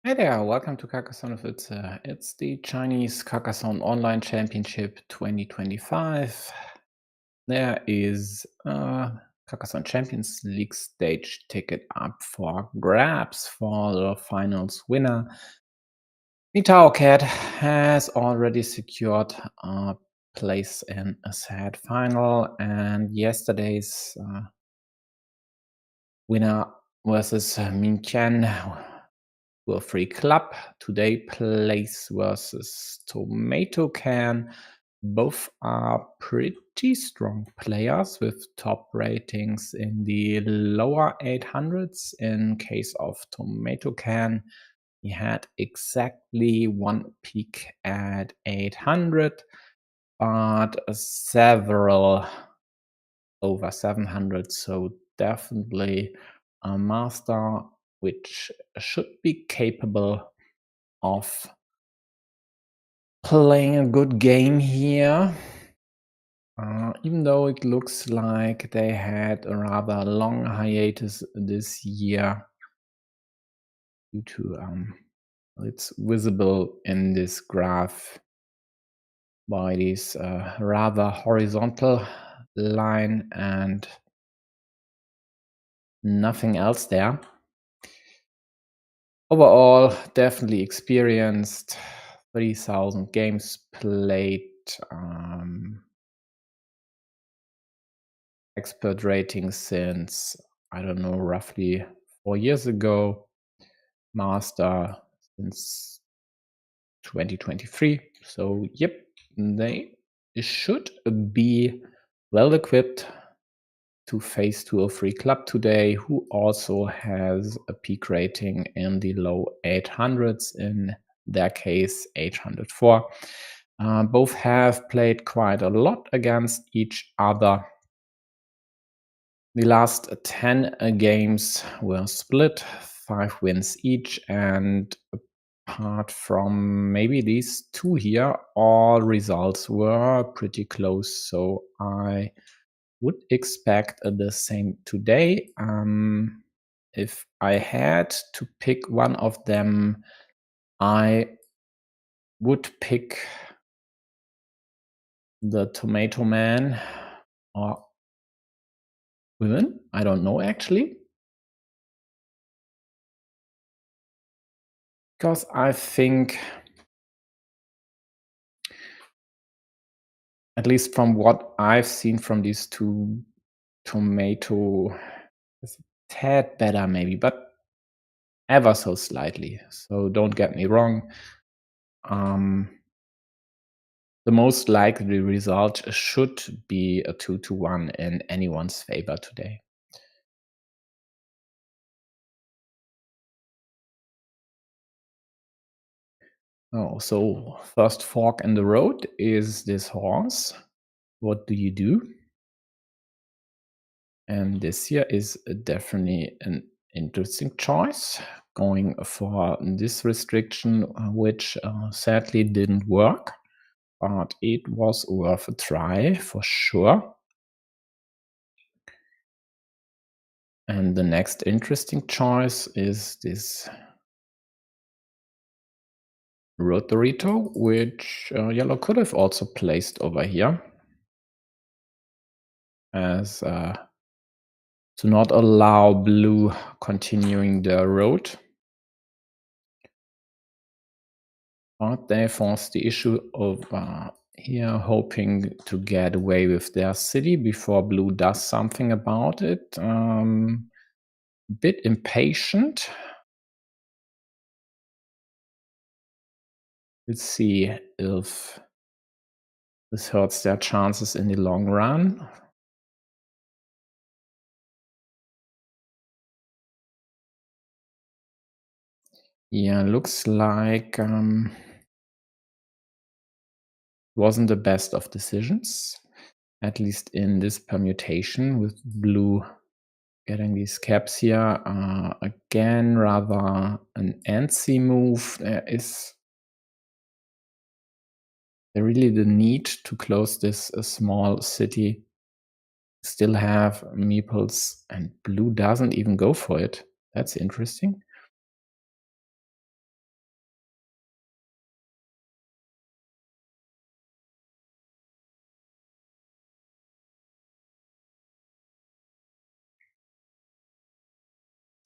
Hey there, welcome to Carcassonne. It's the Chinese Carcassonne Online Championship 2025. There is a Carcassonne Champions League stage ticket up for grabs for the finals winner. Cat has already secured a place in a set final, and yesterday's winner versus Min Qian were free club. Today plays versus tomatoken. Both are pretty strong players with top ratings in the lower 800s. In case of tomatoken, he had exactly one peak at 800, but several over 700. So definitely a master which should be capable of playing a good game here. Even though it looks like they had a rather long hiatus this year due to it's visible in this graph by this rather horizontal line and nothing else there. Overall, definitely experienced, 30,000 games played, expert rating since, I don't know, roughly 4 years ago, master since 2023. So, yep, they should be well equipped to face 203 Club today, who also has a peak rating in the low 800s, in their case 804. Both have played quite a lot against each other. The last 10 games were split, 5 wins each, and apart from maybe these two here, all results were pretty close. So I would expect the same today. If I had to pick one of them, I would pick the Tomato Man or women. I don't know actually. Because I think, at least from what I've seen from these two, Tomato is a tad better maybe, but ever so slightly. So don't get me wrong. The most likely result should be a 2-1 in anyone's favor today. Oh, so first fork in the road is this horse. What do you do? And this here is definitely an interesting choice, going for this restriction, which sadly didn't work, but it was worth a try for sure. And the next interesting choice is this Rotorito, which yellow could have also placed over here as to not allow blue continuing the road. But they forced the issue of here hoping to get away with their city before blue does something about it. Bit impatient. Let's see if this hurts their chances in the long run. Yeah, looks like wasn't the best of decisions, at least in this permutation with blue getting these caps here. Again, rather an antsy move. There is really the need to close this small city. Still have meeples, and blue doesn't even go for it. That's interesting.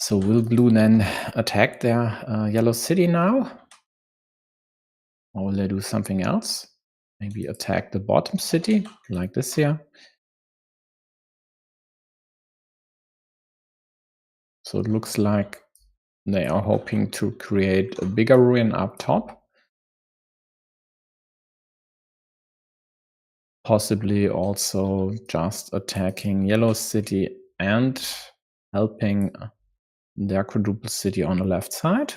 So will blue then attack their yellow city now? Or will they do something else? Maybe attack the bottom city, like this here. So it looks like they are hoping to create a bigger ruin up top. Possibly also just attacking yellow city and helping their quadruple city on the left side.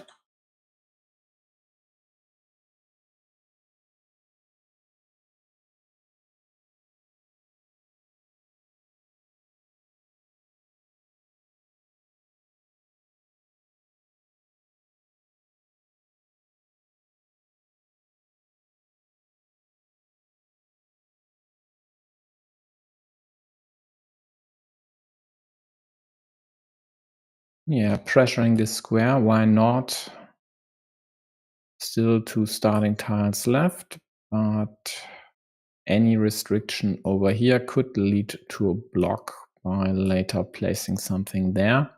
Yeah, pressuring this square, why not? Still 2 starting tiles left, but any restriction over here could lead to a block by later placing something there.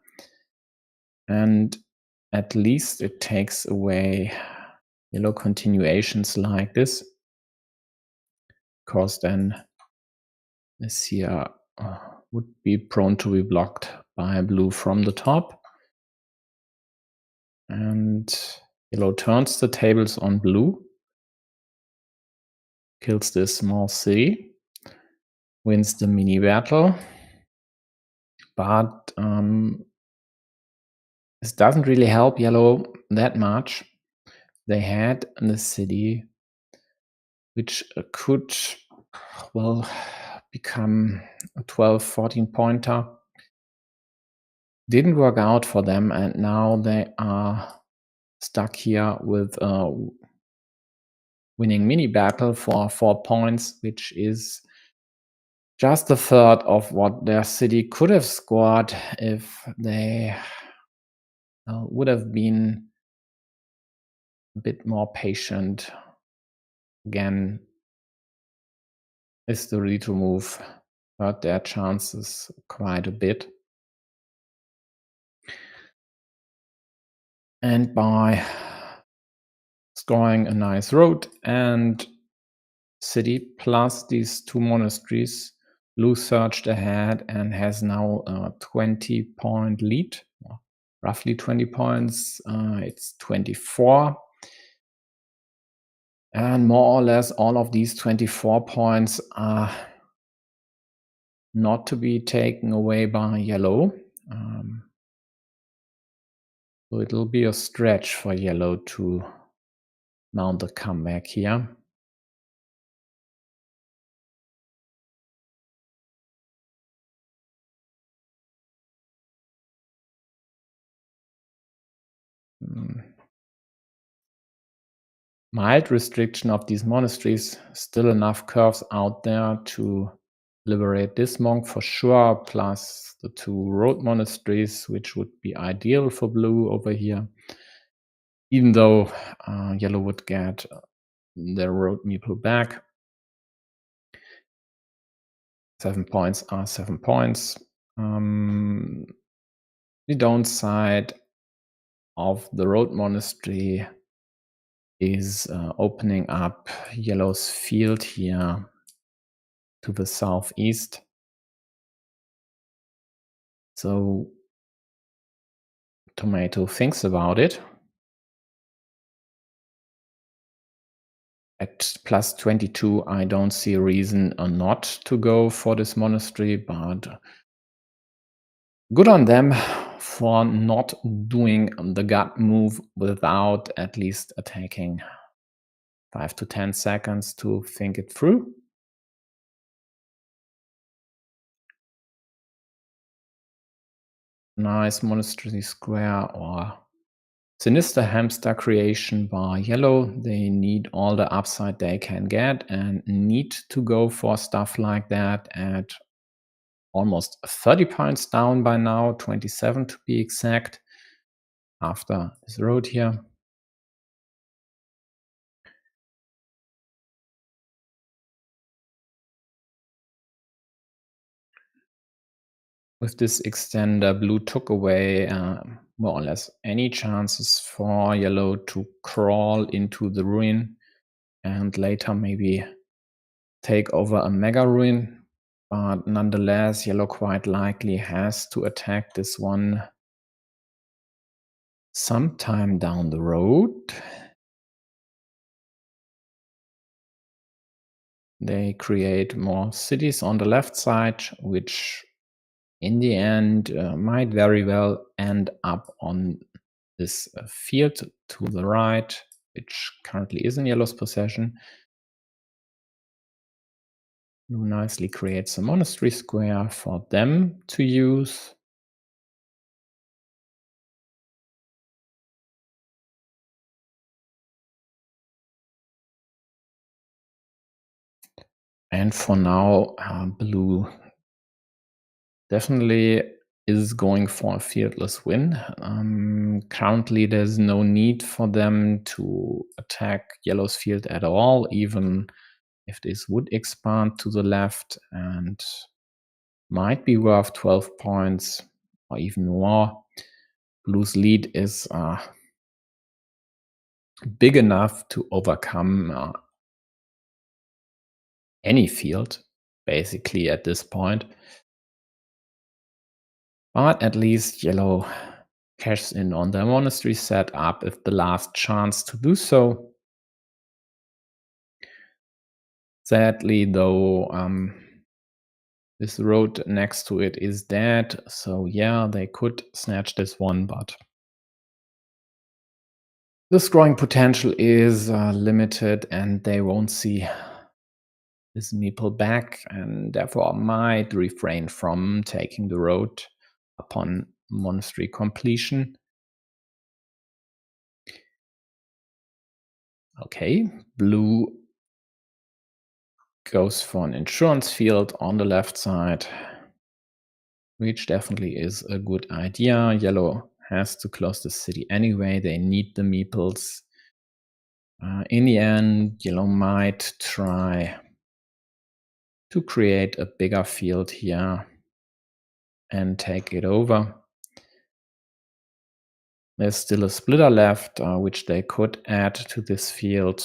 And at least it takes away yellow continuations like this, because then this here would be prone to be blocked by blue from the top. And yellow turns the tables on blue, kills this small city, wins the mini battle, but this doesn't really help yellow that much. They had the city which could, well, become a 12-14 pointer. Didn't work out for them, and now they are stuck here with a winning mini battle for 4 points, which is just a third of what their city could have scored if they would have been a bit more patient. Again, is the retro move hurt their chances quite a bit. And by scoring a nice road and city plus these 2 monasteries, blue surged ahead and has now a 20-point lead, roughly 20 points. It's 24. And more or less all of these 24 points are not to be taken away by yellow. So it'll be a stretch for yellow to mount a comeback here. Mild restriction of these monasteries, still enough curves out there to liberate this monk for sure, plus the 2 road monasteries, which would be ideal for blue over here. Even though yellow would get their road meeple back. 7 points are 7 points. The downside of the road monastery is opening up yellow's field here to the southeast. So tomato thinks about it. At plus 22, I don't see a reason not to go for this monastery, but good on them for not doing the gut move without at least taking 5 to 10 seconds to think it through. Nice monastery square or sinister hamster creation by yellow. They need all the upside they can get and need to go for stuff like that at almost 30 points down by now, 27 to be exact, after this road here. With this extender, blue took away more or less any chances for yellow to crawl into the ruin and later maybe take over a mega ruin. But nonetheless, yellow quite likely has to attack this one sometime down the road. They create more cities on the left side, which in the end might very well end up on this field to the right, which currently is in yellow's possession. Blue nicely creates a monastery square for them to use. And for now, blue definitely is going for a fieldless win. Currently, there's no need for them to attack yellow's field at all, even if this would expand to the left and might be worth 12 points or even more. Blue's lead is big enough to overcome any field, basically, at this point. But at least yellow cashes in on their monastery setup if the last chance to do so. Sadly, though, this road next to it is dead. So yeah, they could snatch this one, but the scoring potential is limited and they won't see this meeple back and therefore might refrain from taking the road upon monastery completion. Okay, blue goes for an insurance field on the left side, which definitely is a good idea. Yellow has to close the city anyway. They need the meeples. In the end, yellow might try to create a bigger field here and take it over. There's still a splitter left, which they could add to this field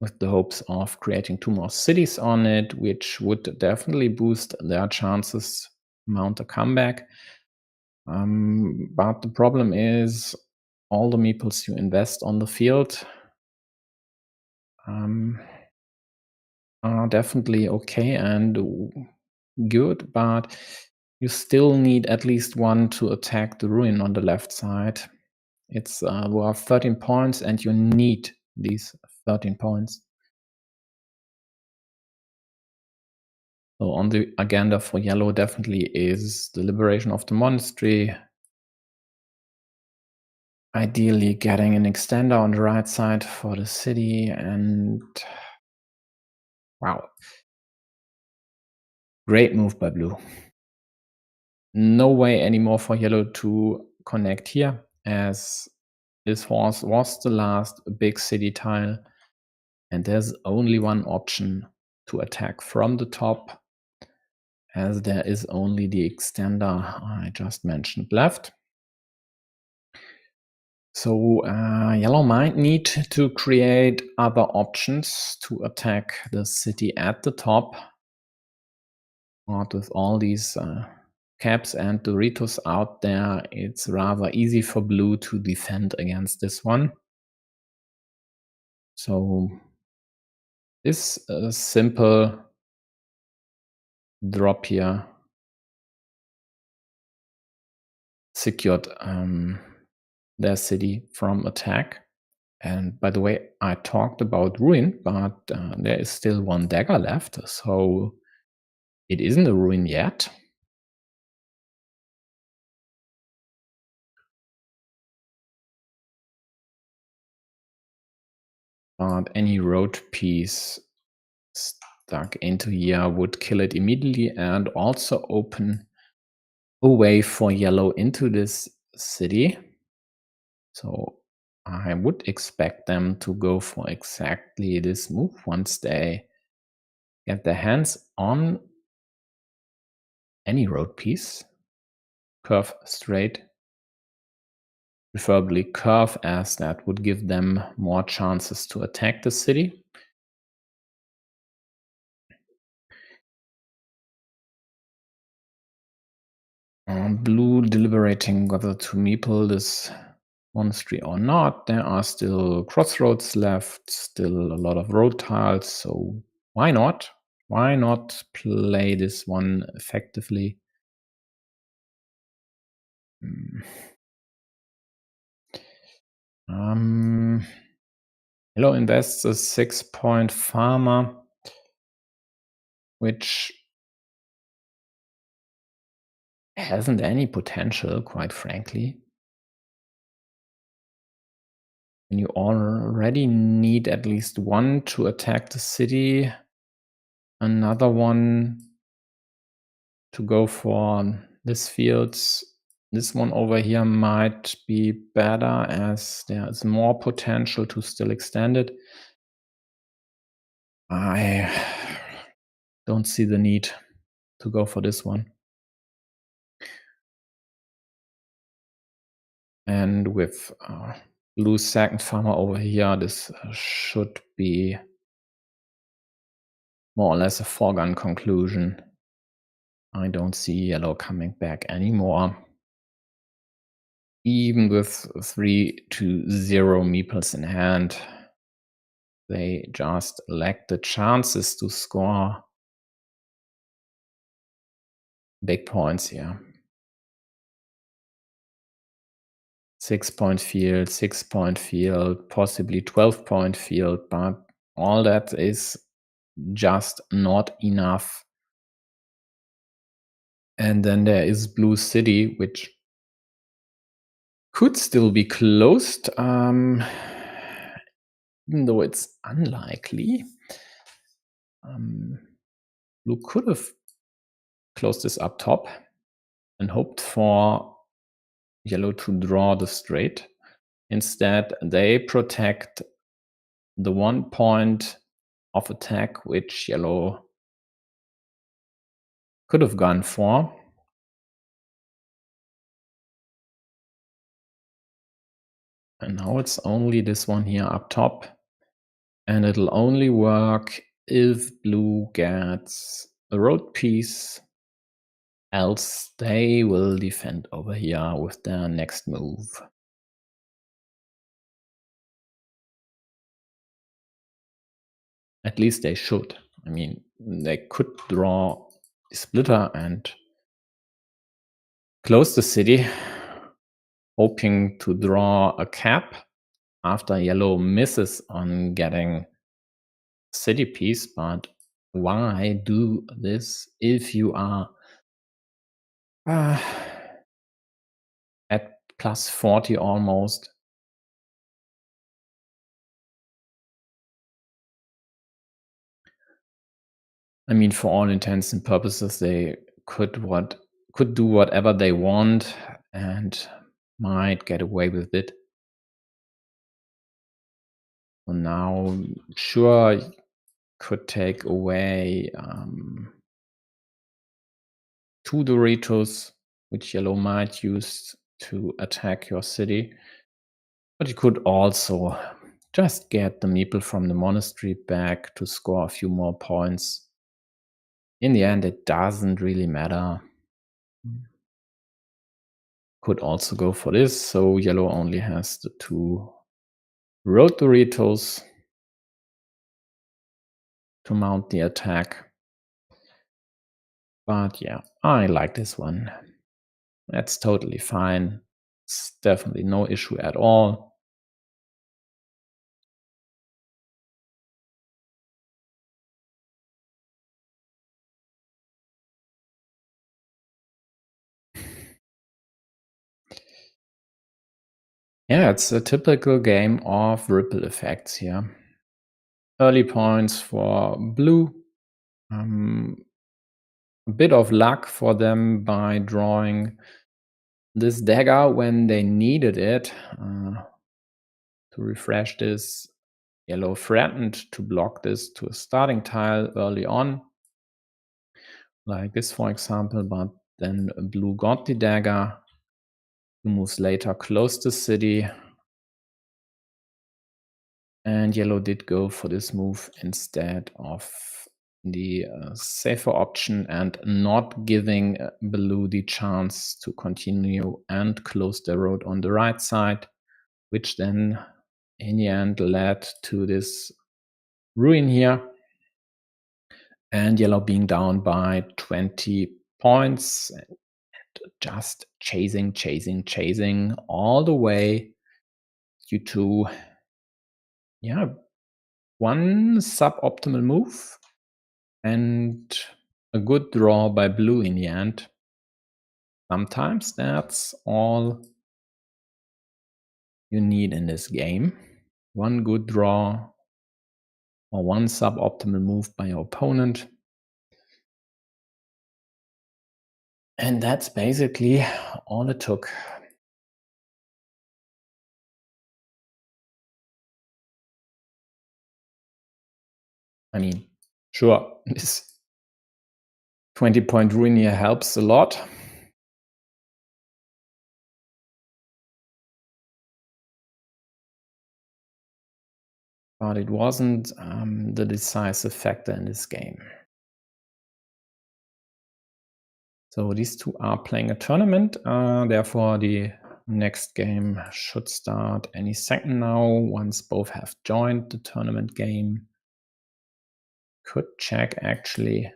with the hopes of creating 2 more cities on it, which would definitely boost their chances mount a comeback. But the problem is all the meeples you invest on the field are definitely okay and good, but you still need at least one to attack the ruin on the left side. It's worth 13 points and you need these 13 points. So on the agenda for yellow definitely is the liberation of the monastery. Ideally getting an extender on the right side for the city and wow. Great move by blue. No way anymore for yellow to connect here as this horse was the last big city tile and there's only one option to attack from the top as there is only the extender I just mentioned left. So yellow might need to create other options to attack the city at the top. But with all these caps and Doritos out there, it's rather easy for blue to defend against this one. So this simple drop here secured their city from attack. And by the way, I talked about ruin, but there is still one dagger left, so it isn't a ruin yet. But any road piece stuck into here would kill it immediately and also open a way for yellow into this city. So I would expect them to go for exactly this move once they get their hands on any road piece, curve straight, preferably curve, as that would give them more chances to attack the city. Blue deliberating whether to meeple this monastery or not. There are still crossroads left, still a lot of road tiles, so why not? Why not play this one effectively? Hello invests a 6-point farmer, which hasn't any potential, quite frankly. And you already need at least one to attack the city, another one to go for this fields. This one over here might be better, as there is more potential to still extend it. I don't see the need to go for this one. And with blue second farmer over here, this should be more or less a foregone conclusion. I don't see yellow coming back anymore. Even with 3-0 meeples in hand, they just lack the chances to score big points here. 6-point field, 6-point field, possibly 12-point field, but all that is just not enough. And then there is Blue City, which could still be closed, even though it's unlikely. Blue could have closed this up top and hoped for yellow to draw the straight. Instead, they protect the 1 point of attack which yellow could have gone for. And now it's only this one here up top. And it'll only work if blue gets a road piece, else they will defend over here with their next move. At least they should. I mean, they could draw a splitter and close the city, hoping to draw a cap after yellow misses on getting city piece. But why do this if you are at plus 40 almost? I mean, for all intents and purposes, they could do whatever they want and might get away with it. So now, sure, could take away 2 Doritos, which yellow might use to attack your city. But you could also just get the meeple from the monastery back to score a few more points. In the end, it doesn't really matter. Could also go for this, so yellow only has the 2 road Doritos to mount the attack. But yeah, I like this one. That's totally fine. It's definitely no issue at all. Yeah, it's a typical game of ripple effects here. Early points for blue. A bit of luck for them by drawing this dagger when they needed it. To refresh this, yellow threatened to block this to a starting tile early on, like this, for example, but then blue got the dagger. 2 moves later, closed the city. And yellow did go for this move instead of the safer option and not giving blue the chance to continue and close the road on the right side, which then in the end led to this ruin here. And yellow being down by 20 points and just chasing all the way due to, one suboptimal move and a good draw by blue in the end. Sometimes that's all you need in this game. One good draw or one suboptimal move by your opponent. And that's basically all it took. I mean, sure, this 20-point ruin here helps a lot. But it wasn't the decisive factor in this game. So these two are playing a tournament. Therefore, the next game should start any second now, once both have joined the tournament game. Could check actually.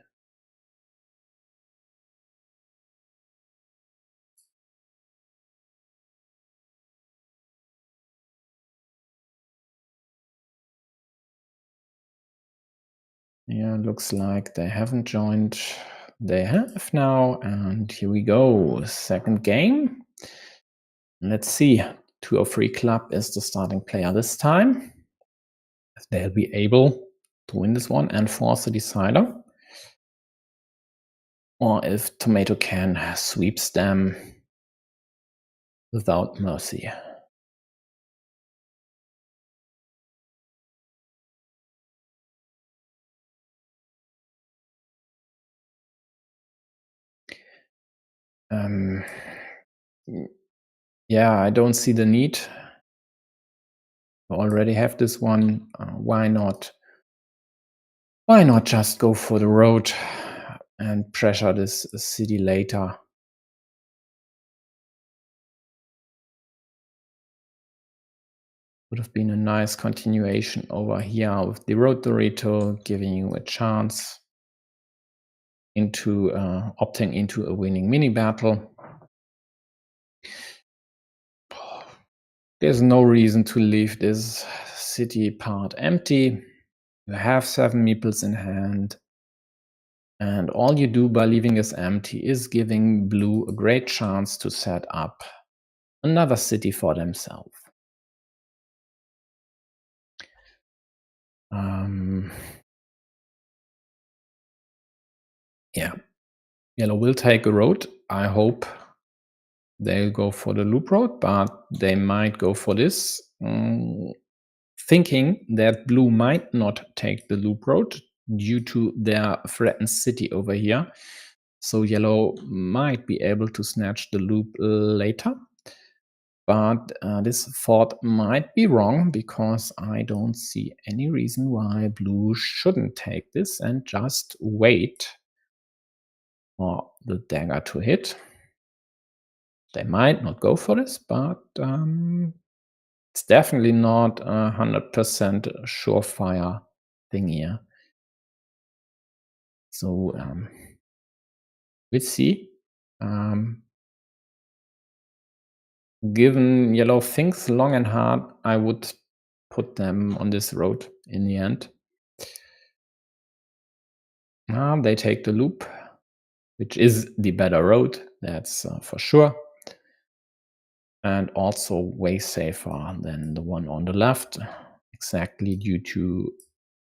Yeah, looks like they haven't joined. They have now, and here we go. Second game. Let's see. 203 Club is the starting player this time. They'll be able to win this one and force a decider. Or if tomatoken sweeps them without mercy. Yeah, I don't see the need. I already have this one. Why not? Why not just go for the road and pressure this city later? Would have been a nice continuation over here with the road Dorito, giving you a chance into opting into a winning mini battle. There's no reason to leave this city part empty. You have 7 meeples in hand. And all you do by leaving this empty is giving blue a great chance to set up another city for themselves. Yeah, yellow will take a road. I hope they'll go for the loop road, but they might go for this, thinking that blue might not take the loop road due to their threatened city over here. So yellow might be able to snatch the loop later. But this thought might be wrong, because I don't see any reason why blue shouldn't take this and just wait for the dagger to hit. They might not go for this, but it's definitely not a 100% surefire thing here. So we'll see. Given yellow thinks long and hard, I would put them on this road in the end. They take the loop, which is the better road, that's for sure. And also way safer than the one on the left, exactly due to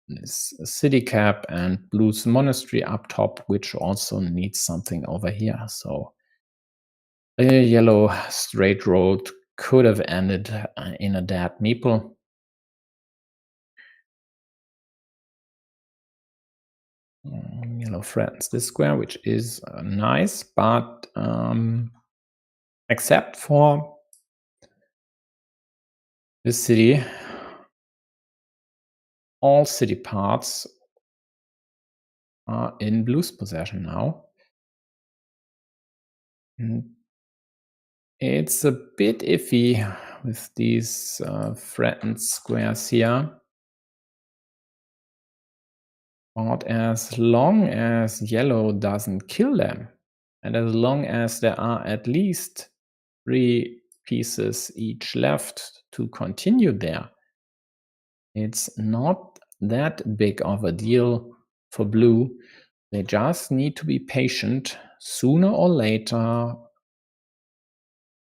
this city cap and blue's monastery up top, which also needs something over here. So a yellow straight road could have ended in a dead meeple. yellow threatens this square, which is nice, but except for this city, all city parts are in blue's possession now. And it's a bit iffy with these threatened squares here. But as long as yellow doesn't kill them, and as long as there are at least 3 pieces each left to continue there, it's not that big of a deal for blue. They just need to be patient. Sooner or later,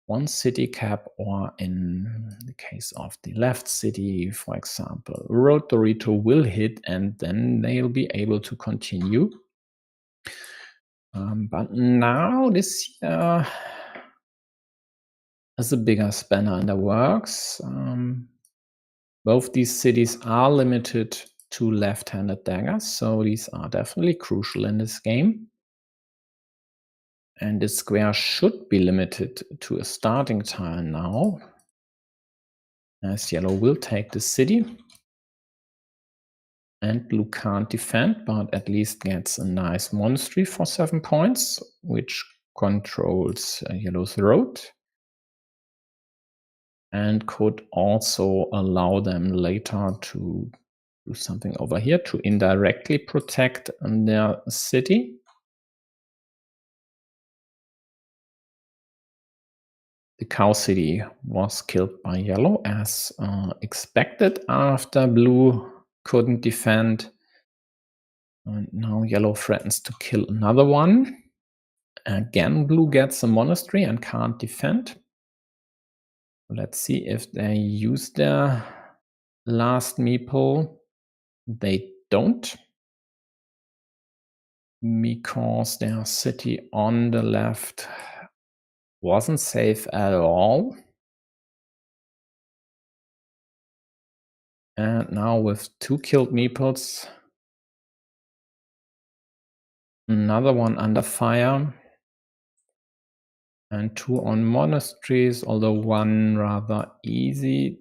one city cap, or in the case of the left city, for example, Road Dorito will hit, and then they'll be able to continue. But now this year is a bigger spanner in the works. Both these cities are limited to left-handed daggers, so these are definitely crucial in this game. And this square should be limited to a starting tile now, as yellow will take the city. And blue can't defend, but at least gets a nice monastery for 7 points, which controls yellow's road. And could also allow them later to do something over here to indirectly protect their city. The cow city was killed by yellow as expected after blue couldn't defend. And now yellow threatens to kill another one. Again, blue gets a monastery and can't defend. Let's see if they use their last meeple. They don't, because their city on the left wasn't safe at all. And now with 2 killed meeples, another one under fire, and 2 on monasteries, although one rather easy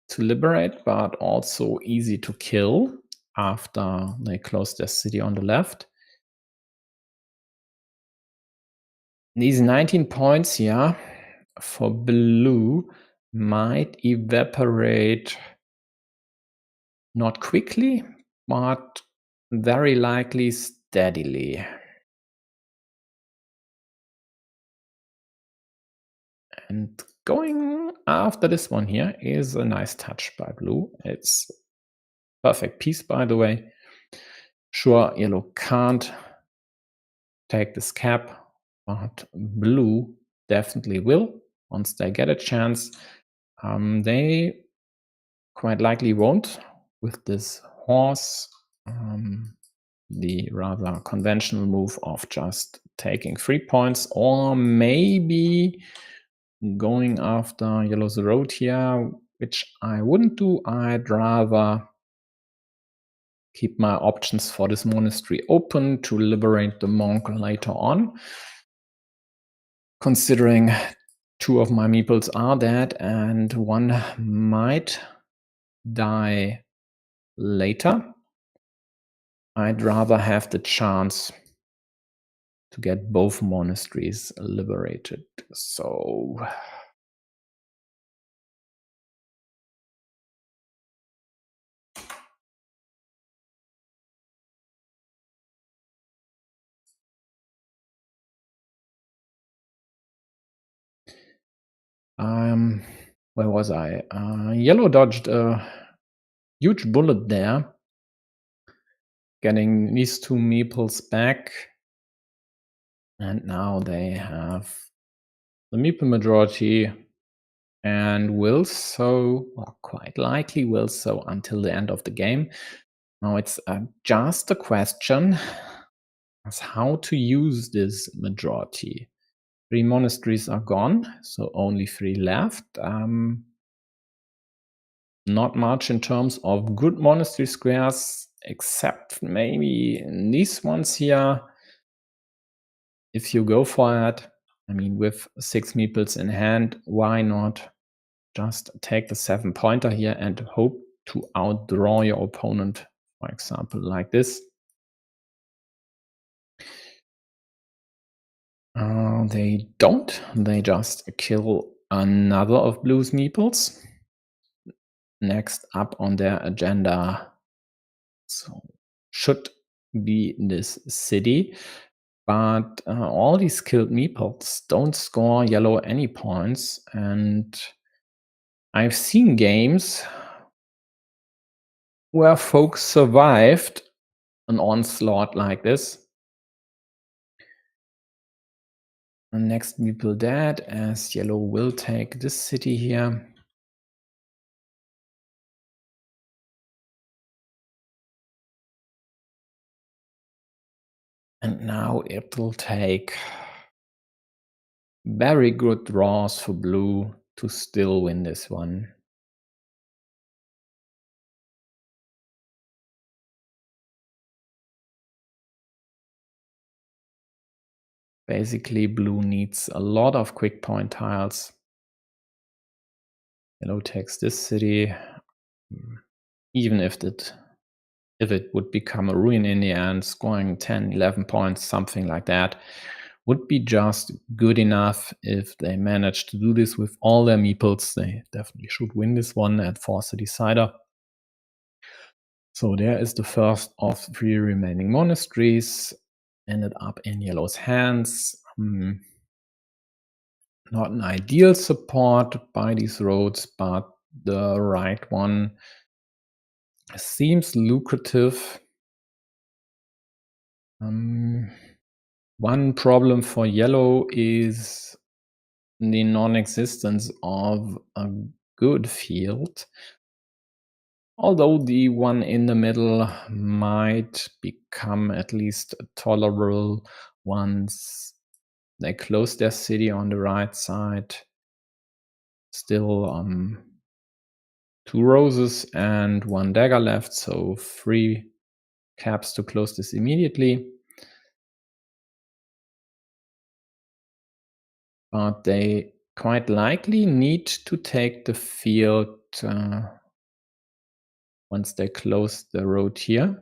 to liberate, but also easy to kill after they close their city on the left. These 19 points here for blue might evaporate not quickly, but very likely steadily. And going after this one here is a nice touch by blue. It's perfect piece, by the way. Sure, yellow can't take this cap, but blue definitely will once they get a chance. They quite likely won't with this horse. The rather conventional move of just taking 3 points, or maybe going after yellow's road here, which I wouldn't do. I'd rather keep my options for this monastery open to liberate the monk later on, considering 2 of my meeples are dead and 1 might die later. I'd rather have the chance to get both monasteries liberated. So where was I? Yellow dodged a huge bullet there, getting these 2 meeples back. And now they have the meeple majority and will so, or quite likely will so, until the end of the game. Now it's just a question as how to use this majority. 3 monasteries are gone, so only 3 left. Not much in terms of good monastery squares. except maybe these ones here. If you go for it, I mean, with 6 meeples in hand, why not just take the 7-pointer here and hope to outdraw your opponent, for example, like this. They don't. They just kill another of blue's meeples. Next up on their agenda, so should be this city. But all these killed meeples don't score yellow any points. And I've seen games where folks survived an onslaught like this. And next meeple dead, as yellow will take this city here. And now it will take very good draws for blue to still win this one. Basically, blue needs a lot of quick point tiles. Yellow takes this city. Even if it would become a ruin in the end, scoring 10, 11 points, something like that, would be just good enough. If they manage to do this with all their meeples, they definitely should win this one and force a decider. So there is the first of 3 remaining monasteries, ended up in yellow's hands. Not an ideal support by these roads, but the right one seems lucrative. One problem for yellow is the non-existence of a good field. Although the one in the middle might become at least tolerable once they close their city on the right side. Still 2 roses and 1 dagger left, so 3 caps to close this immediately. But they quite likely need to take the field once they close the road here.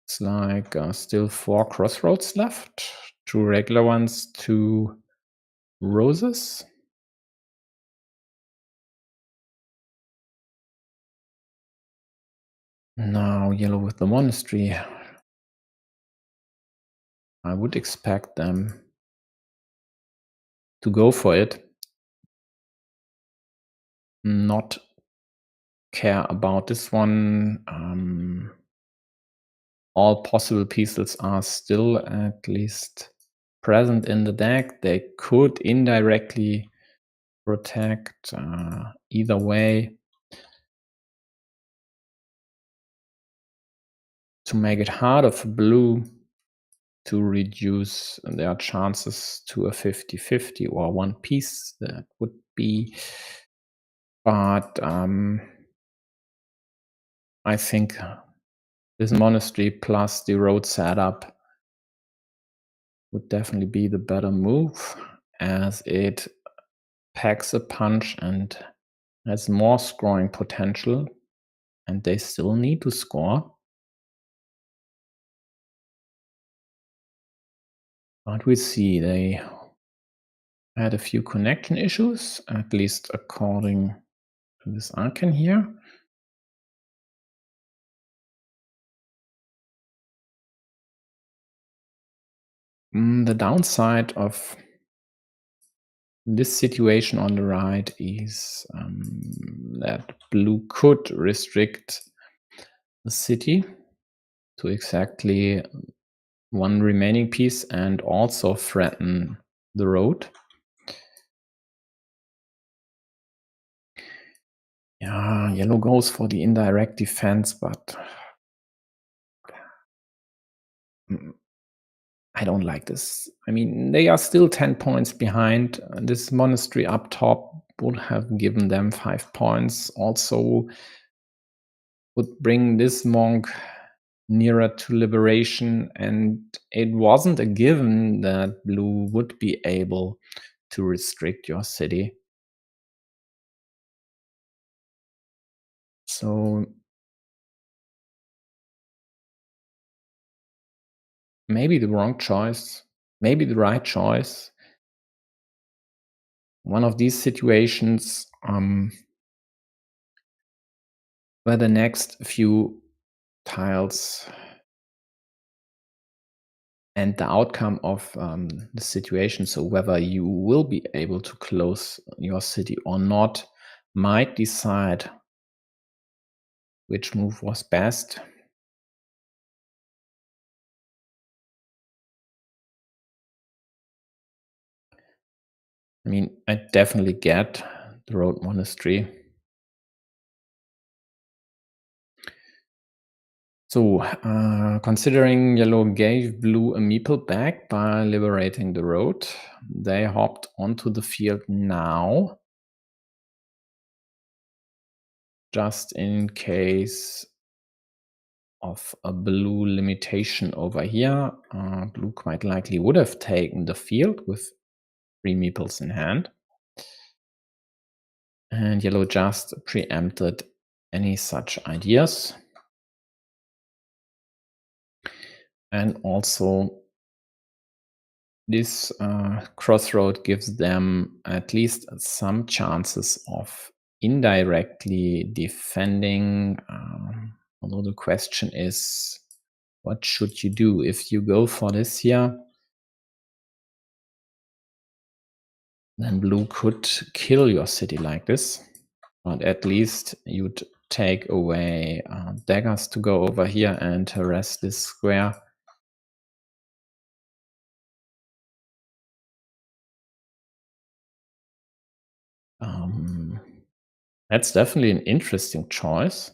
It's like still 4 crossroads left, 2 regular ones, 2 roses. Now yellow with the monastery. I would expect them to go for it, not care about this one. All possible pieces are still at least present in the deck. They could indirectly protect either way to make it harder for blue to reduce their chances to a 50-50 or one piece. That would be, but I think this monastery plus the road setup would definitely be the better move, as it packs a punch and has more scoring potential, and they still need to score. But we see they had a few connection issues, at least according to this icon here. The downside of this situation on the right is that blue could restrict the city to exactly 1 remaining piece and also threaten the road. Yeah, yellow goes for the indirect defense, but I don't like this. I mean, they are still 10 points behind. This monastery up top would have given them 5 points. Also, would bring this monk nearer to liberation, and it wasn't a given that blue would be able to restrict your city. So maybe the wrong choice, maybe the right choice. One of these situations where the next few tiles and the outcome of the situation, so whether you will be able to close your city or not, might decide which move was best. I mean, I definitely get the road monastery. So, considering yellow gave blue a meeple back by liberating the road, they hopped onto the field now, just in case of a blue limitation over here. Blue quite likely would have taken the field with 3 meeples in hand. And yellow just preempted any such ideas. And also this crossroad gives them at least some chances of indirectly defending. Although the question is, what should you do if you go for this here? Then blue could kill your city like this, but at least you'd take away daggers to go over here and harass this square. That's definitely an interesting choice.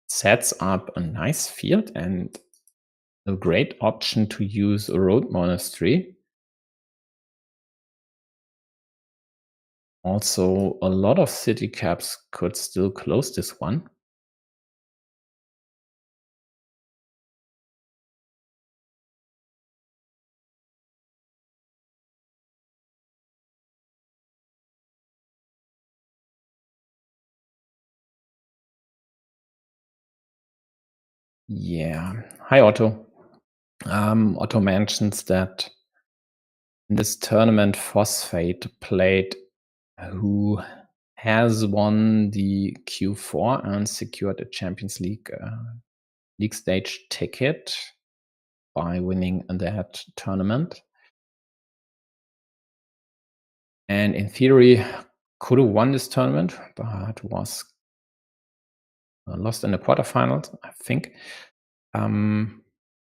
Sets up a nice field and a great option to use a road monastery. Also, a lot of city caps could still close this one. Yeah. Hi, Otto. Otto mentions that in this tournament, Phosphate played, who has won the Q4 and secured a Champions League league stage ticket by winning that tournament. And in theory, could have won this tournament, but was lost in the quarterfinals, I think.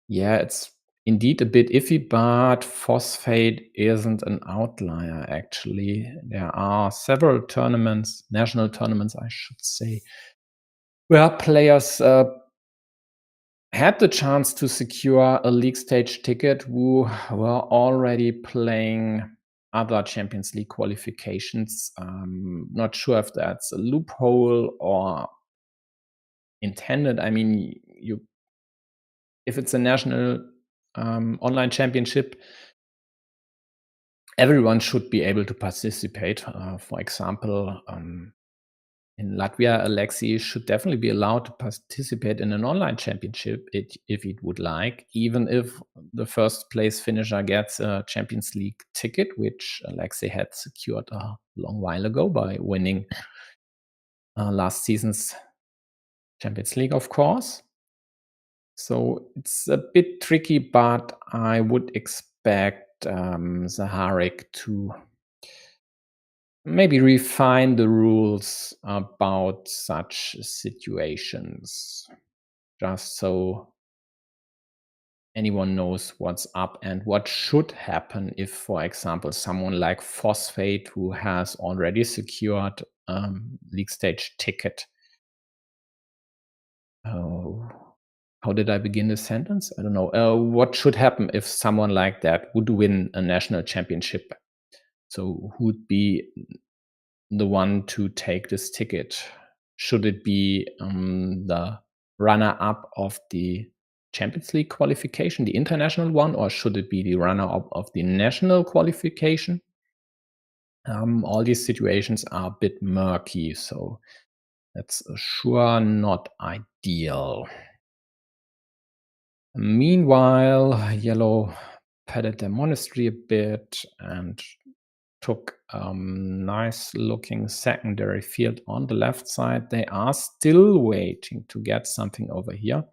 Yeah, it's indeed a bit iffy, but Phosphate isn't an outlier, actually. There are several tournaments, national tournaments, I should say, where players had the chance to secure a league stage ticket who were already playing other Champions League qualifications. Not sure if that's a loophole or intended. I mean, if it's a national online championship, everyone should be able to participate. For example, in Latvia, Alexei should definitely be allowed to participate in an online championship if he would like, even if the first place finisher gets a Champions League ticket, which Alexei had secured a long while ago by winning last season's Champions League, of course. So it's a bit tricky, but I would expect Zaharik to maybe refine the rules about such situations, just so anyone knows what's up and what should happen if, for example, someone like Phosphate, who has already secured league stage ticket. Oh, how did I begin the sentence? I don't know. What should happen if someone like that would win a national championship? So who would be the one to take this ticket? Should it be the runner-up of the Champions League qualification, the international one, or should it be the runner-up of the national qualification? All these situations are a bit murky, so that's sure not ideal. Meanwhile, yellow patted their monastery a bit and took a nice looking secondary field on the left side. They are still waiting to get something over here.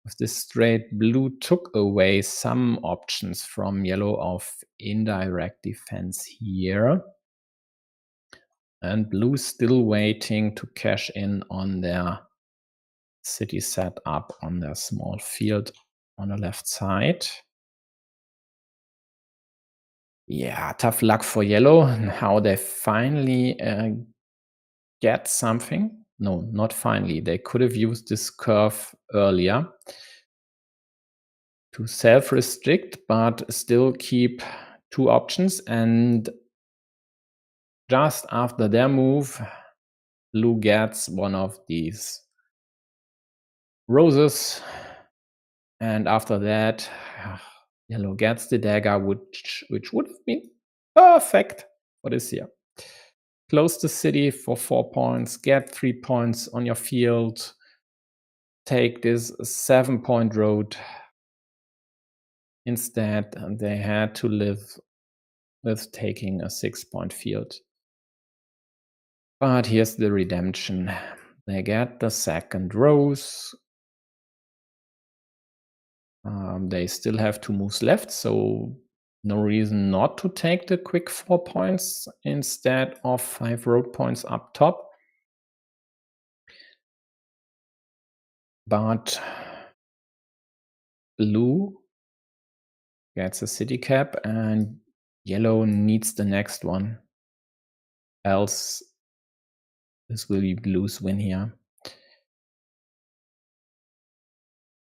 With this straight, blue took away some options from yellow of indirect defense here. And blue still waiting to cash in on their city setup on their small field on the left side. Yeah, tough luck for yellow. How they finally get something. No, not finally. They could have used this curve earlier to self-restrict, but still keep two options. And just after their move, blue gets one of these roses. And after that, yellow gets the dagger, which would have been perfect for this year. Close the city for 4 points, get 3 points on your field, take this 7-point road. Instead, they had to live with taking a 6-point field. But here's the redemption. They get the second rose. They still have 2 moves left, so no reason not to take the quick 4 points instead of 5 road points up top. But blue gets a city cap and yellow needs the next one. Else this will be blue's win here.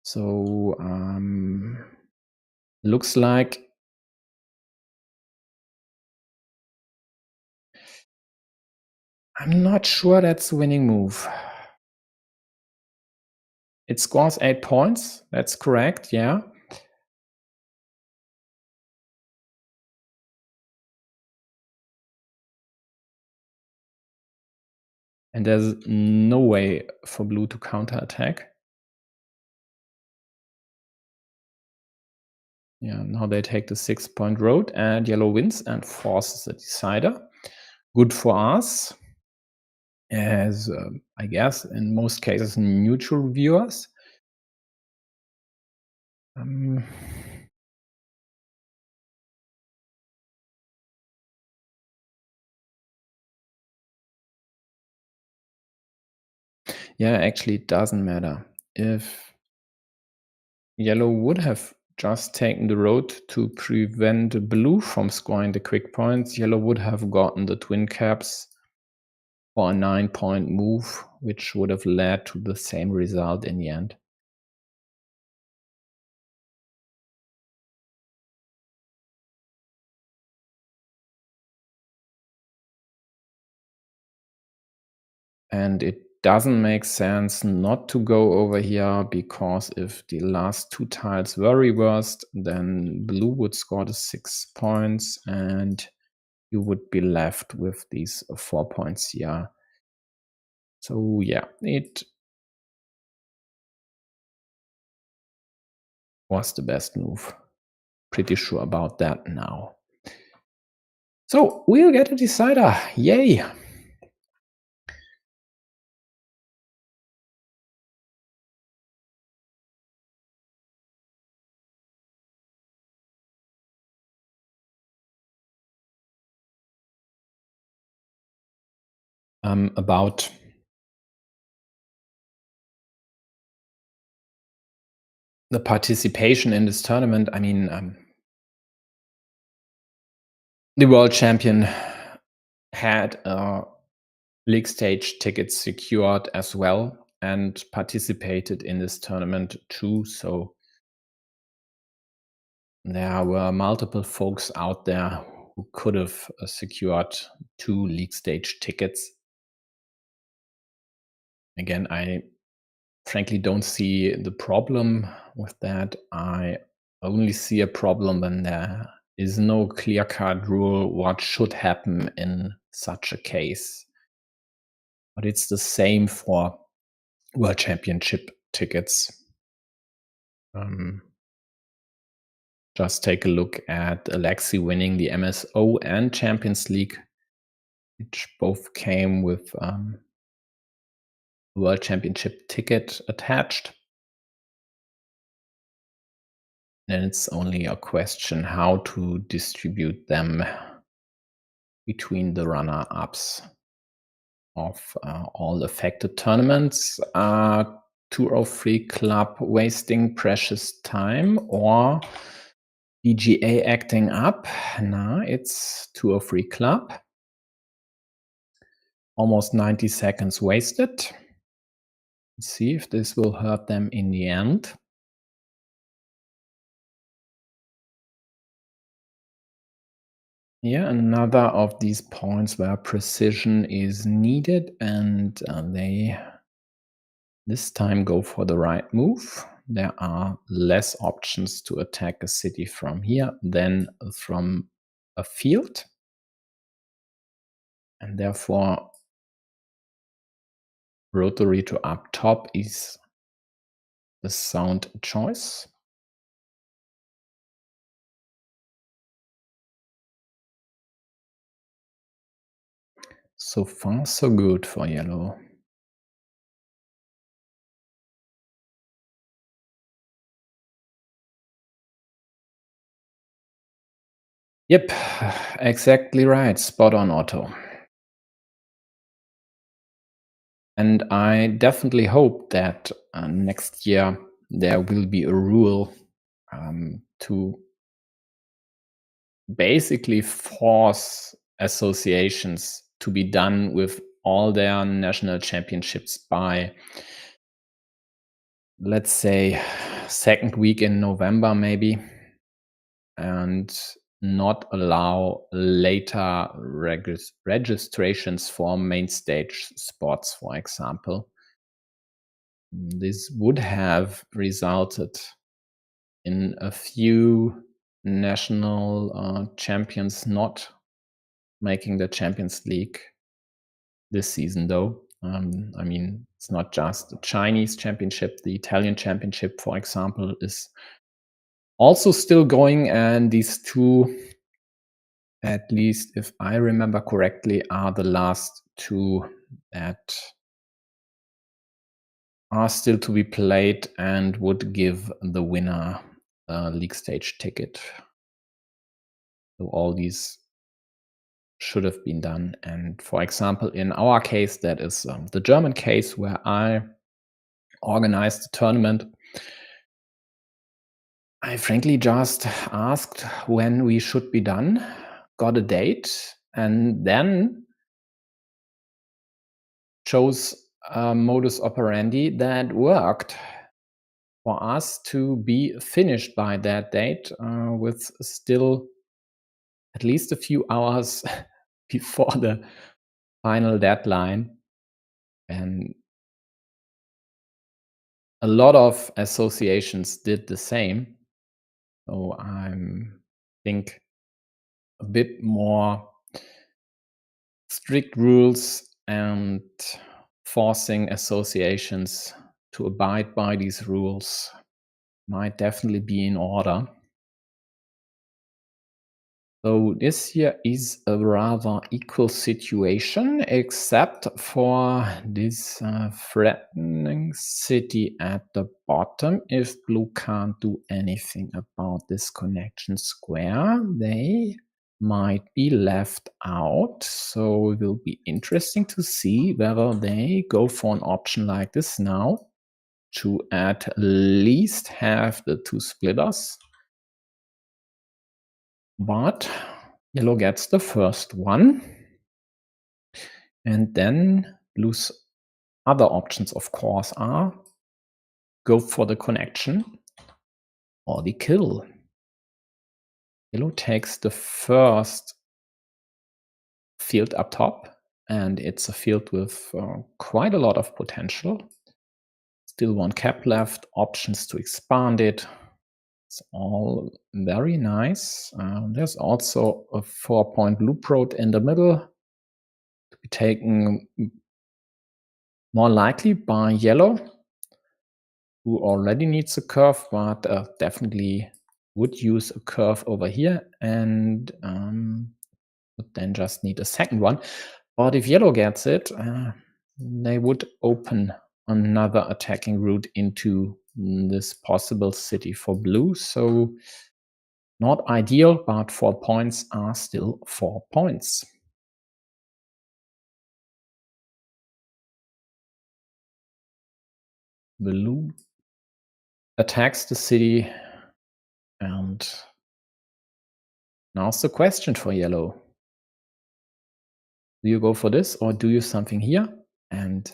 So looks like I'm not sure that's a winning move. It scores 8 points. That's correct, yeah. And there's no way for blue to counterattack. Yeah, now they take the 6-point road and yellow wins and forces a decider. Good for us, as I guess in most cases neutral viewers. Yeah, actually it doesn't matter. If yellow would have just taken the road to prevent blue from scoring the quick points, yellow would have gotten the twin caps for a 9-point move, which would have led to the same result in the end. And it doesn't make sense not to go over here, because if the last 2 tiles were reversed, then blue would score the 6 points and you would be left with these 4 points here. So yeah, it was the best move. Pretty sure about that now. So we'll get a decider. Yay! About the participation in this tournament, I mean, the world champion had a league stage ticket secured as well and participated in this tournament too. So there were multiple folks out there who could have secured 2 league stage tickets. Again, I frankly don't see the problem with that. I only see a problem when there is no clear-cut rule what should happen in such a case. But it's the same for World Championship tickets. Just take a look at Alexei winning the MSO and Champions League, which both came with World Championship ticket attached. And it's only a question how to distribute them between the runner-ups of all affected tournaments. 203 Club wasting precious time or DGA acting up? No, it's 203 Club. Almost 90 seconds wasted. Let's see if this will hurt them in the end. Yeah, another of these points where precision is needed, and they this time go for the right move. There are less options to attack a city from here than from a field. And therefore, rotary to up top is the sound choice. So far, so good for yellow. Yep, exactly right. Spot on, Otto. And I definitely hope that next year there will be a rule to basically force associations to be done with all their national championships by, let's say, second week in November, maybe, and not allow later registrations for main stage sports, for example. This would have resulted in a few national champions not making the Champions League this season, though. I mean, it's not just the Chinese championship, the Italian championship, for example, is also still going, and these two, at least if I remember correctly, are the last two that are still to be played and would give the winner a league stage ticket. So all these should have been done. And for example, in our case, that is the German case where I organized the tournament. I frankly just asked when we should be done, got a date, and then chose a modus operandi that worked for us to be finished by that date with still at least a few hours before the final deadline. And a lot of associations did the same. So I think a bit more strict rules and forcing associations to abide by these rules might definitely be in order. So this here is a rather equal situation, except for this threatening city at the bottom. If blue can't do anything about this connection square, they might be left out. So it will be interesting to see whether they go for an option like this now to at least have the two splitters. But yellow gets the first one. And then blue's other options, of course, are go for the connection or the kill. Yellow takes the first field up top. and it's a field with quite a lot of potential. Still one cap left, options to expand it. It's all very nice. There's also a 4-point loop road in the middle to be taken more likely by yellow, who already needs a curve, but definitely would use a curve over here and would then just need a second one. But if yellow gets it, they would open another attacking route into this possible city for blue. So not ideal, but 4 points are still 4 points. Blue attacks the city, and now's the question for yellow. Do you go for this or do you something here? And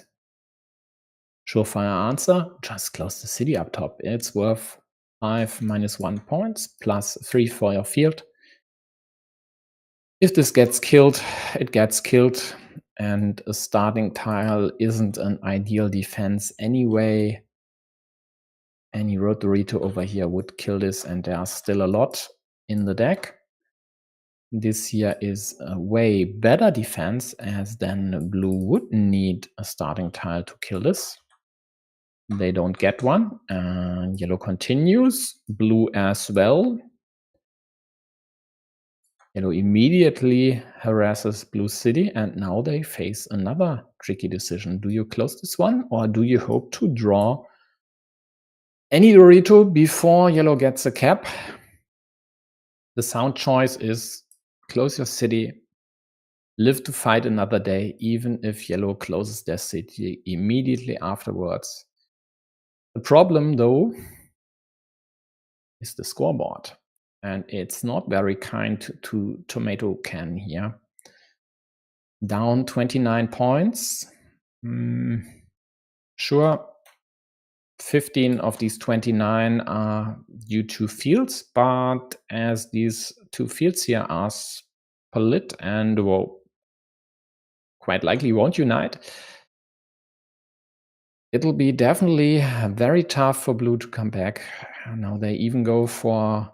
surefire answer, just close the city up top. It's worth 5 minus 1 points plus 3 for your field. If this gets killed, it gets killed, and a starting tile isn't an ideal defense anyway. Any road Dorito over here would kill this, and there are still a lot in the deck. This here is a way better defense, as then blue would need a starting tile to kill this. They don't get one, and yellow continues, blue as well. Yellow immediately harasses blue city, and now they face another tricky decision. Do you close this one, or do you hope to draw any Dorito before yellow gets a cap? The sound choice is close your city, live to fight another day, even if yellow closes their city immediately afterwards. The problem, though, is the scoreboard. And it's not very kind to tomatoken here. Down 29 points. Sure, 15 of these 29 are due to fields, but as these 2 fields here are split and quite likely won't unite, it'll be definitely very tough for blue to come back. Now they even go for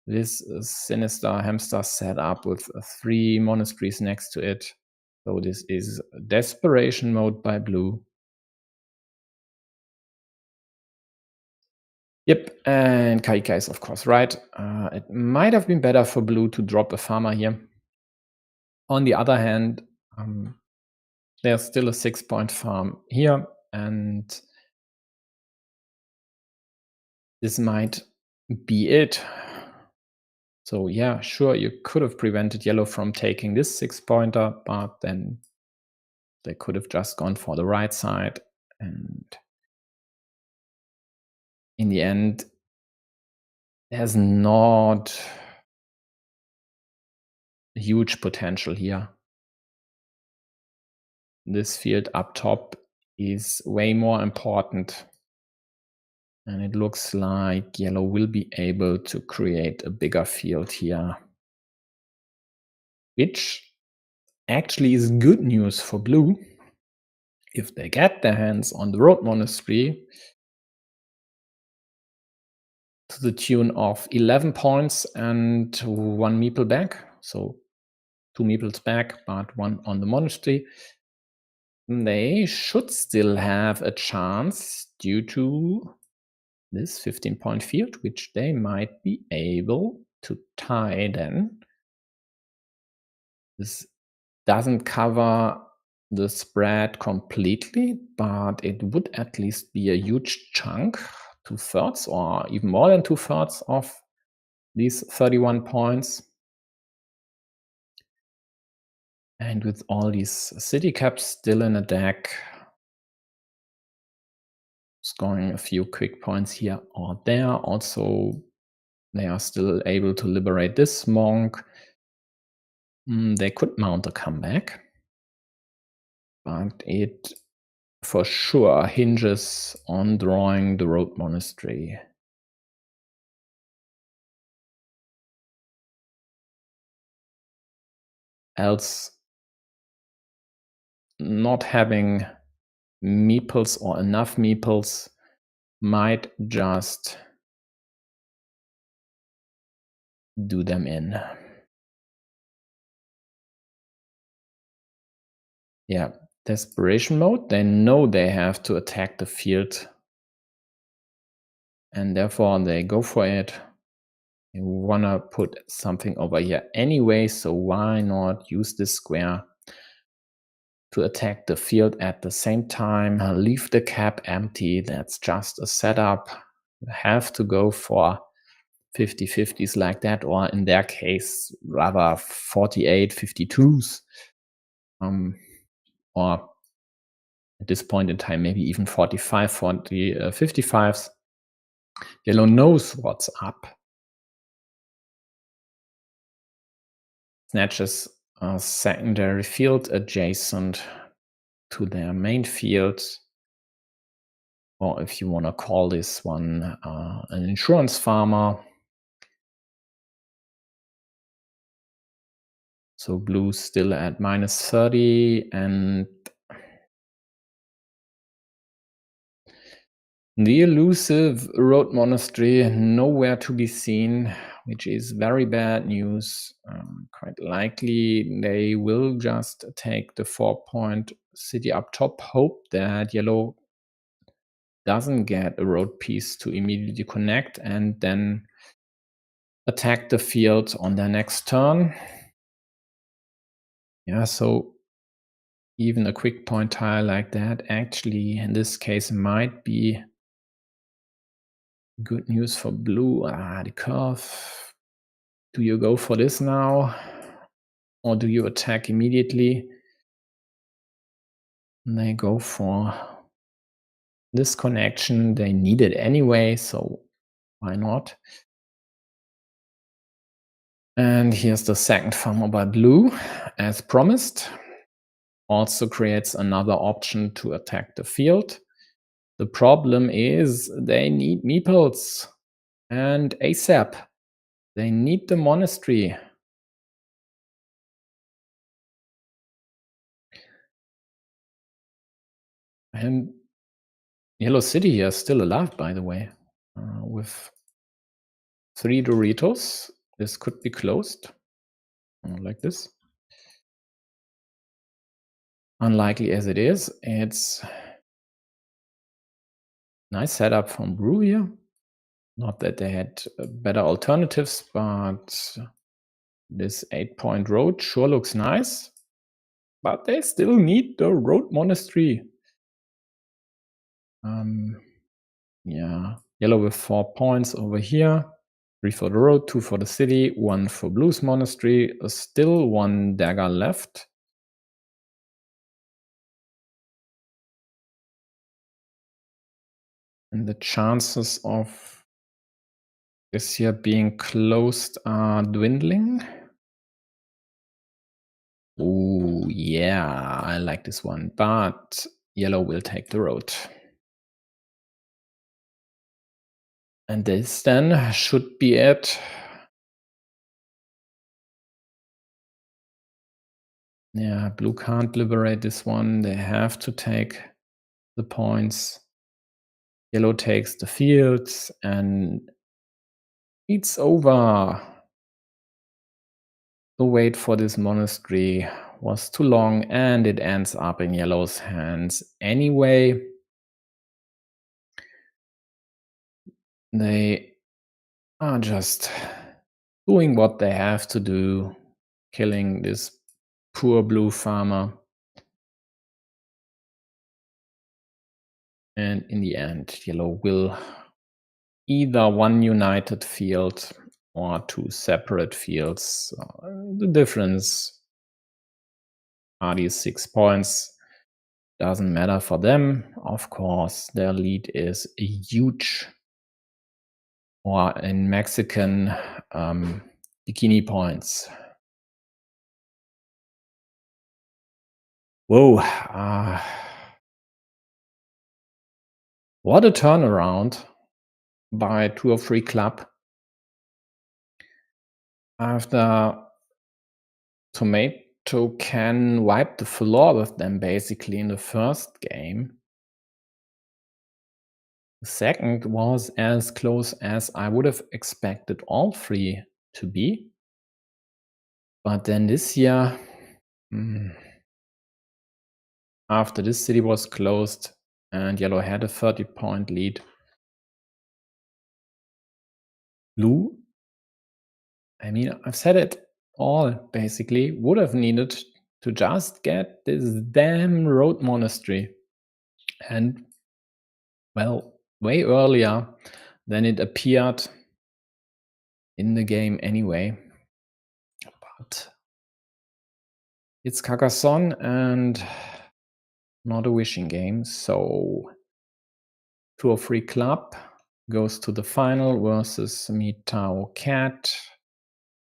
this sinister hamster setup with 3 monasteries next to it. So this is desperation mode by blue. Yep, and Kaika is of course right. It might have been better for blue to drop a farmer here. On the other hand, there's still a 6-point farm here, and this might be it. So yeah, sure, you could have prevented yellow from taking this 6-pointer, but then they could have just gone for the right side, and in the end, there's not huge potential here. This field up top is way more important, and it looks like yellow will be able to create a bigger field here, which actually is good news for blue. If they get their hands on the road monastery to the tune of 11 points and 1 meeple back, so 2 meeples back, but 1 on the monastery, they should still have a chance due to this 15-point field, which they might be able to tie then. This doesn't cover the spread completely, but it would at least be a huge chunk, 2/3 or even more than 2/3 of these 31 points. And with all these city caps still in a deck, scoring a few quick points here or there. Also, they are still able to liberate this monk. They could mount a comeback, but it for sure hinges on drawing the road monastery. Else not having meeples or enough meeples might just do them in. Yeah, desperation mode. They know they have to attack the field, and therefore they go for it. They wanna put something over here anyway, so why not use this square to attack the field at the same time? Leave the cap empty. That's just a setup. You have to go for 50-50s like that, or in their case, rather 48-52s. Or at this point in time, maybe even 55s. Yellow knows what's up. Snatches a secondary field adjacent to their main field. Or if you want to call this one an insurance farmer. So blue's still at -30, and the elusive road monastery nowhere to be seen, which is very bad news. Quite likely they will just take the 4-point city up top, hope that yellow doesn't get a road piece to immediately connect, and then attack the field on their next turn. Yeah, so even a quick point tile like that actually in this case might be good news for blue. The curve. Do you go for this now? Or do you attack immediately? And they go for this connection. They need it anyway, so why not? And here's the second farmer by blue, as promised. Also creates another option to attack the field. The problem is they need meeples and ASAP. They need the monastery. And Yellow City here is still alive, by the way, with 3 Doritos. This could be closed, like this. Unlikely as it is, it's nice setup from Brew here. Not that they had better alternatives, but this 8-point road sure looks nice. But they still need the road monastery. Yeah, yellow with 4 points over here. 3 for the road, 2 for the city, 1 for blue's monastery. Still 1 dagger left. And the chances of this here being closed are dwindling. Oh, yeah, I like this one, but yellow will take the road. And this then should be it. Yeah, blue can't liberate this one. They have to take the points. Yellow takes the fields, and it's over. The wait for this monastery was too long, and it ends up in yellow's hands anyway. They are just doing what they have to do, killing this poor blue farmer. And in the end, yellow will either 1 united field or 2 separate fields. The difference are these 6 points. Doesn't matter for them. Of course, their lead is huge. Or in Mexican, bikini points. Whoa. What a turnaround by 2 of 3 club. After tomatoken wiped the floor with them basically in the first game. The second was as close as I would have expected all three to be. But then this year, after this city was closed and yellow had a 30-point lead, blue, I mean, I've said it all basically, would have needed to just get this damn road monastery. And, well, way earlier than it appeared in the game anyway. But it's Carcassonne and not a wishing game, so 203 Club goes to the final versus tomatoken.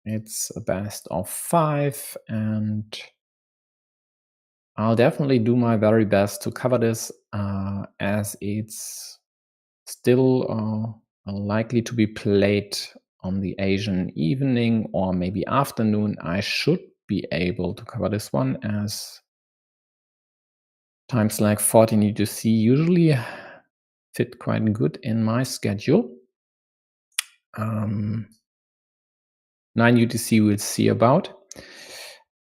It's a best of 5, and I'll definitely do my very best to cover this, as it's still likely to be played on the Asian evening or maybe afternoon. I should be able to cover this one, as times like 14 UTC usually fit quite good in my schedule. 9 UTC we'll see about.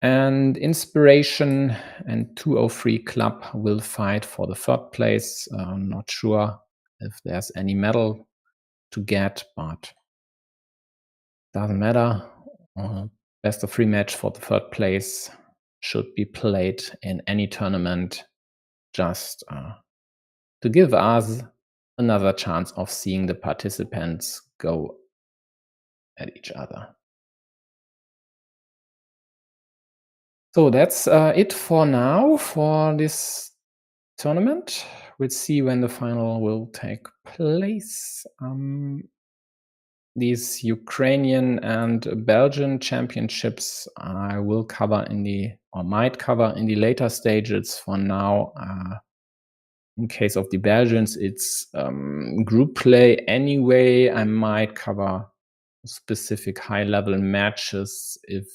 And Inspiration and 203 Club will fight for the third place. I'm not sure if there's any medal to get, but doesn't matter. Best of 3 match for the third place should be played in any tournament, just to give us another chance of seeing the participants go at each other. So that's it for now for this tournament. We'll see when the final will take place. These Ukrainian and Belgian championships I will cover might cover in the later stages. For now, in case of the Belgians, it's group play anyway. I might cover specific high-level matches if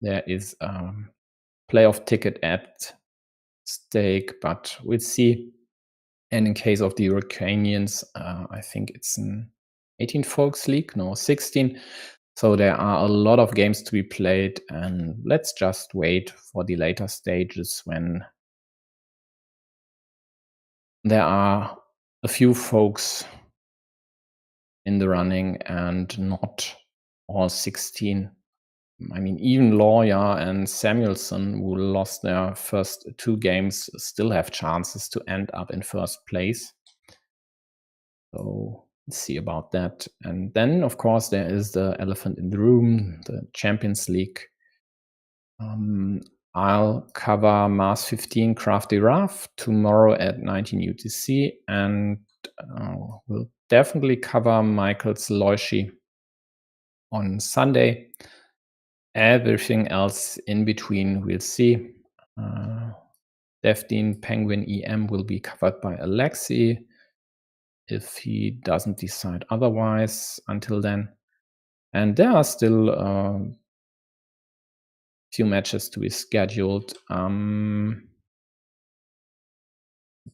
there is a playoff ticket at stake, but we'll see. And in case of the Ukrainians, I think it's an 18 folks league, no, 16. So there are a lot of games to be played, and let's just wait for the later stages when there are a few folks in the running and not all 16. I mean, even Lawyer and Samuelson, who lost their first 2 games, still have chances to end up in first place. So let's see about that. And then, of course, there is the elephant in the room, the Champions League. I'll cover Mars 15 Crafty Rough tomorrow at 19 UTC, and we'll definitely cover Michael's Loishi on Sunday. Everything else in between, we'll see. Deftine Penguin EM will be covered by Alexi if he doesn't decide otherwise until then. And there are still few matches to be scheduled.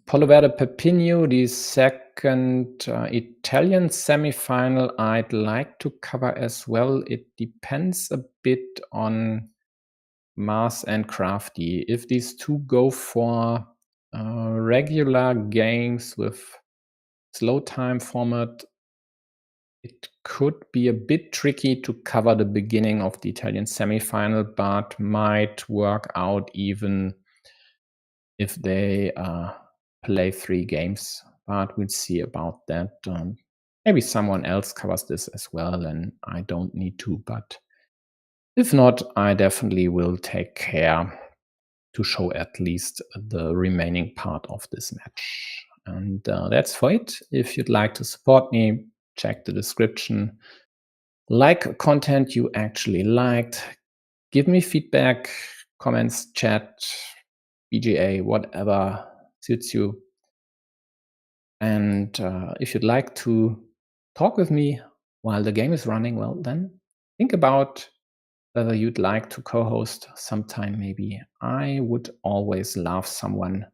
Polo Verde Pepino, the second Italian semifinal, I'd like to cover as well. It depends a bit on Mars and Crafty. If these two go for regular games with slow time format, it could be a bit tricky to cover the beginning of the Italian semifinal, but might work out even if they play 3 games. But we'll see about that. Maybe someone else covers this as well, and I don't need to. But if not, I definitely will take care to show at least the remaining part of this match. And that's for it. If you'd like to support me, check the description. Like content you actually liked. Give me feedback, comments, chat, BGA, whatever suits you. And if you'd like to talk with me while the game is running, well, then think about whether you'd like to co-host sometime maybe. I would always love someone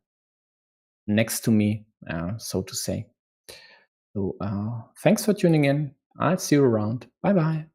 next to me, so to say. So thanks for tuning in. I'll see you around. Bye bye.